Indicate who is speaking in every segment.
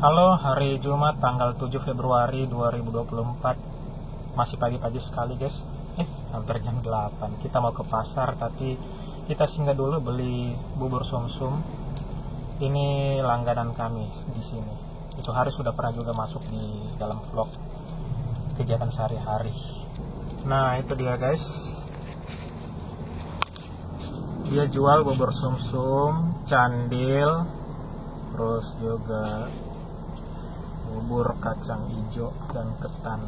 Speaker 1: Halo, hari Jumat tanggal 7 Februari 2024. Masih pagi-pagi sekali guys. Hampir jam 8. Kita mau ke pasar, tapi kita singgah dulu beli bubur sumsum. Ini langganan kami di sini. Itu hari sudah pernah juga masuk di dalam vlog kegiatan sehari-hari. Nah, itu dia guys. Dia jual bubur sumsum, candil, terus juga bubur kacang hijau dan ketan.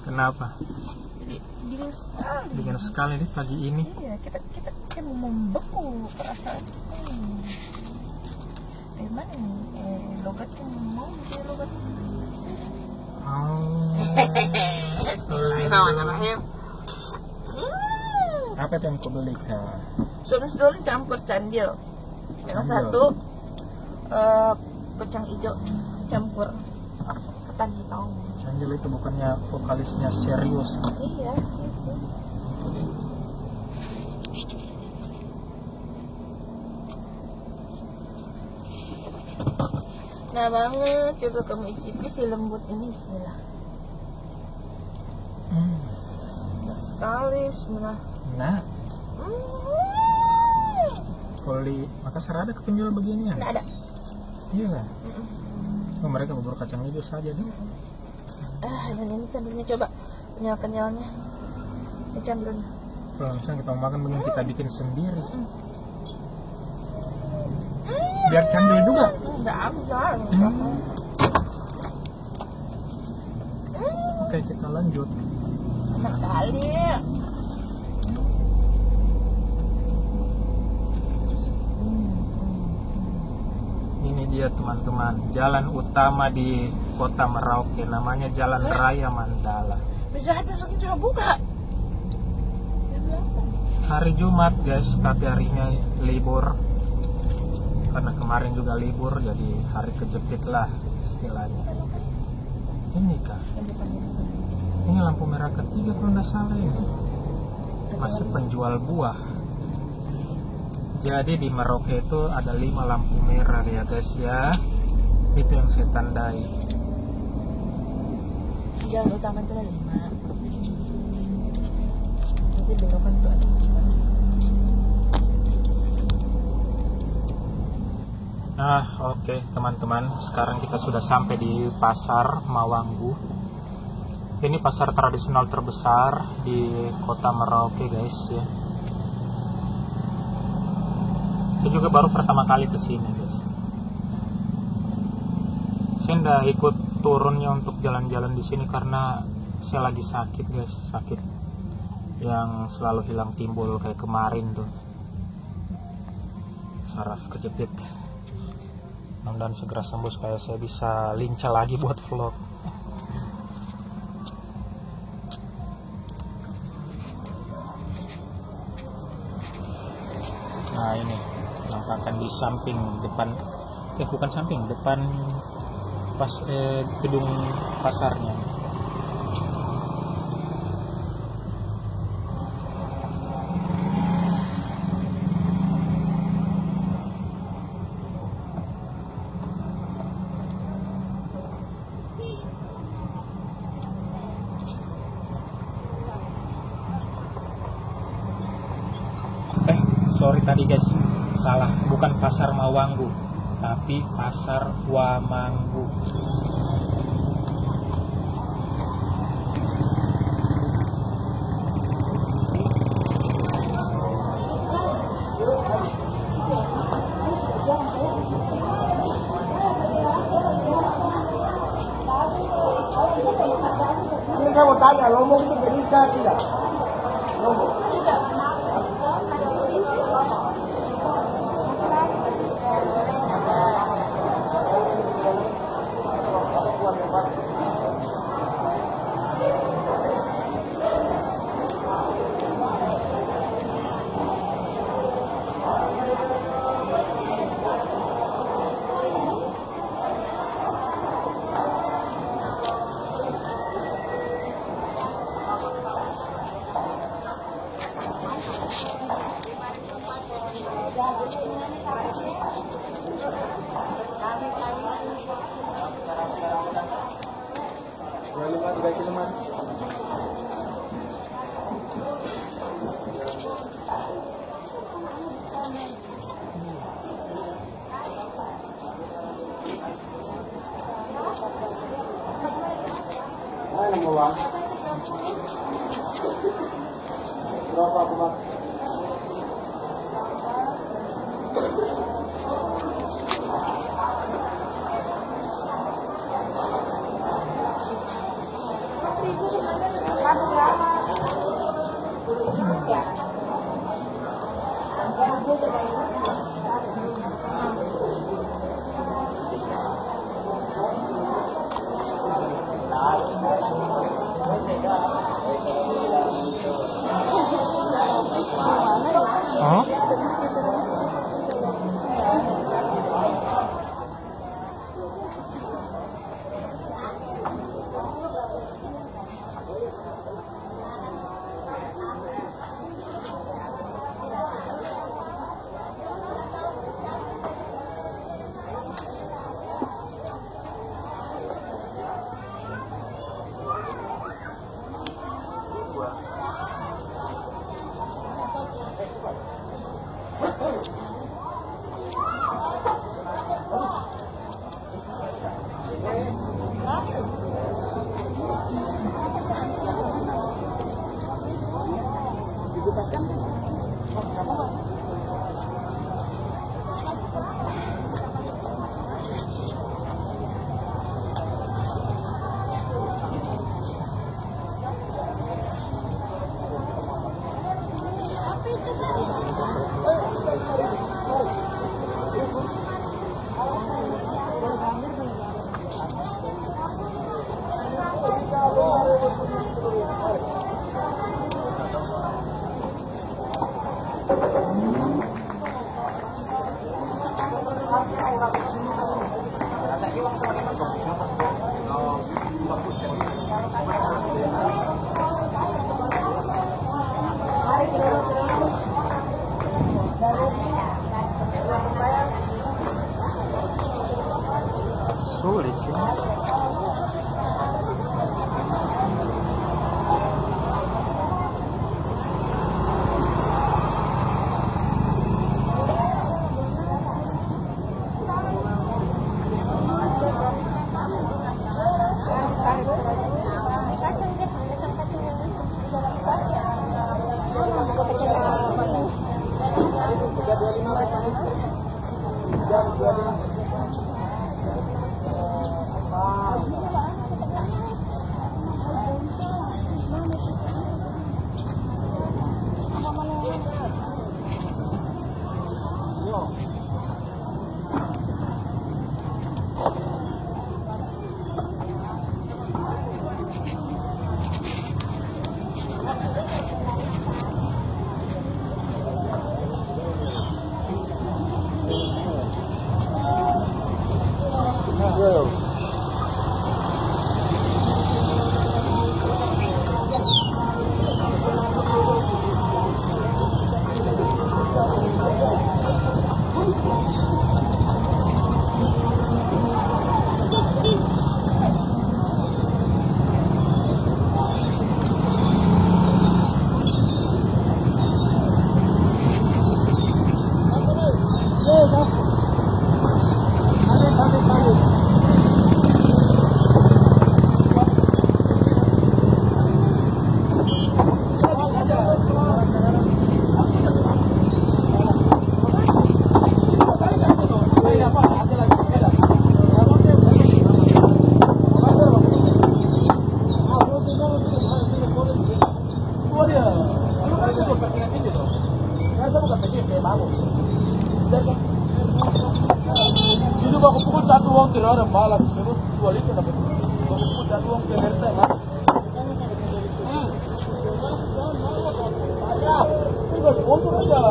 Speaker 1: Kenapa? Dingin sekali nih pagi ini.
Speaker 2: Iya, kita kan membeku perasaan. Mana nih? Logatnya mau jadi logat.
Speaker 1: Apa yang kau beli kak?
Speaker 2: Sumsum campur candil. Yang satu kacang hijau campur ketan hitam.
Speaker 1: Candil itu bukannya vokalisnya Serius?
Speaker 2: Iya, itu. Nah banget, coba kamu icipi si lembut ini, bismillah. Enak sekali, bismillah.
Speaker 1: Nah, kalau di Makassar ada penjual beginian?
Speaker 2: Nggak ada.
Speaker 1: Iya kan? Oh, mereka bubur kacang hijau saja nih.
Speaker 2: Dan ini candilnya coba kenyal-kenyalnya. Ini candilnya.
Speaker 1: Kalau misalnya kita mau makan begini kita bikin sendiri. Biar candil juga.
Speaker 2: Enggak ambil.
Speaker 1: Oke, kita lanjut.
Speaker 2: Enak kali.
Speaker 1: Ini dia teman-teman, jalan utama di Kota Merauke, namanya Jalan Raya Mandala.
Speaker 2: Bisa aja sudah buka.
Speaker 1: Hari Jumat guys, tapi harinya libur. Karena kemarin juga libur, jadi hari kejepit lah istilahnya. Ini kah? Ini lampu merah ketiga kalau nggak salah ini. Masih penjual buah. Jadi di Merauke itu ada 5 lampu merah ya guys ya. Itu yang saya tandai.
Speaker 2: Jalan utama itu ada 5. Nanti belokan tuh ada 5.
Speaker 1: Nah, oke teman-teman, sekarang kita sudah sampai di Pasar Mawanggu. Ini pasar tradisional terbesar di Kota Merauke guys ya. Saya juga baru pertama kali kesini guys. Saya nggak ikut turunnya untuk jalan-jalan di sini karena saya lagi sakit guys, sakit yang selalu hilang timbul kayak kemarin tuh, saraf kejepit. Mudah-mudahan segera sembuh supaya saya bisa lincah lagi buat vlog. Nah ini nampakkan di samping depan, bukan samping, depan gedung pasarnya. Sorry tadi guys, salah, bukan Pasar Mawanggu, tapi Pasar Wamanggu.
Speaker 3: Ini saya mau tanya, lombok itu berita tidak? Lombok. Berapa aku bang?
Speaker 1: Oh? Sulit sih.
Speaker 4: Ini baku pukul satu uang tidak ada malas, terus jual itu dapat baku pukul satu uang pemerintah mas. Ini sponsor aja.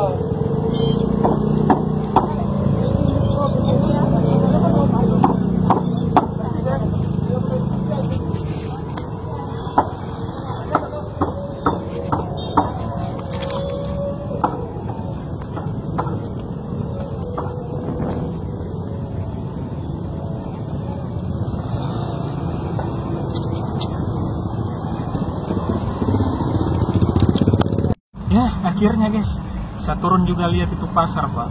Speaker 1: akhirnya guys saya turun juga lihat itu pasar pak.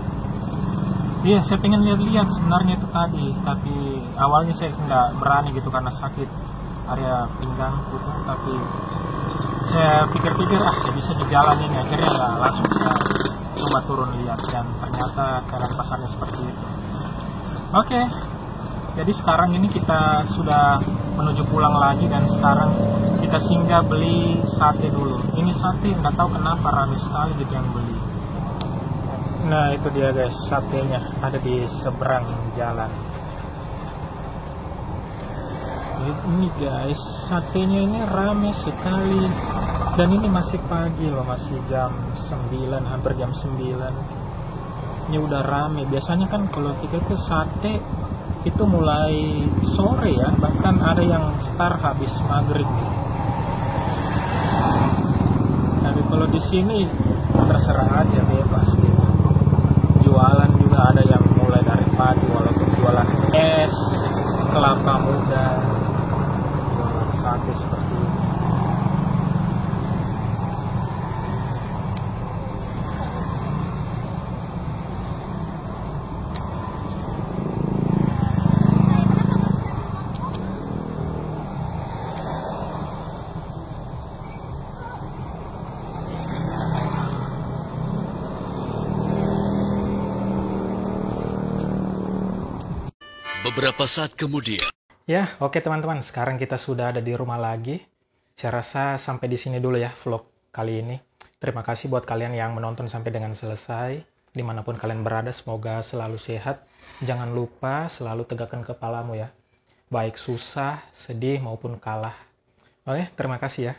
Speaker 1: Iya, saya pengen lihat-lihat sebenarnya itu tadi, tapi awalnya saya nggak berani gitu karena sakit area pinggangku tuh. Tapi saya pikir-pikir saya bisa di jalan ini, akhirnya ya langsung saya coba turun lihat dan ternyata keadaan pasarnya seperti itu. Oke, jadi sekarang ini kita sudah menuju pulang lagi dan sekarang kita singgah beli sate dulu. Ini sate nggak tahu kenapa ramai sekali gitu yang beli. Nah itu dia guys, satenya ada di seberang jalan. Ini guys, satenya ini rame sekali. Dan ini masih pagi loh, masih jam 9, hampir jam 9. Ini udah rame. Biasanya kan kalau kita tuh sate itu mulai sore ya, bahkan ada yang start habis maghrib gitu. Tapi kalau di sini terserah aja, bebas gitu. Jualan juga ada yang mulai dari pagi, walaupun jualan es, kelapa muda, jualan sate seperti ini.
Speaker 5: Beberapa saat kemudian.
Speaker 1: Ya, oke teman-teman, sekarang kita sudah ada di rumah lagi. Saya rasa sampai di sini dulu ya vlog kali ini. Terima kasih buat kalian yang menonton sampai dengan selesai. Dimanapun kalian berada, semoga selalu sehat. Jangan lupa selalu tegakkan kepalamu ya. Baik susah, sedih maupun kalah. Oke, terima kasih ya.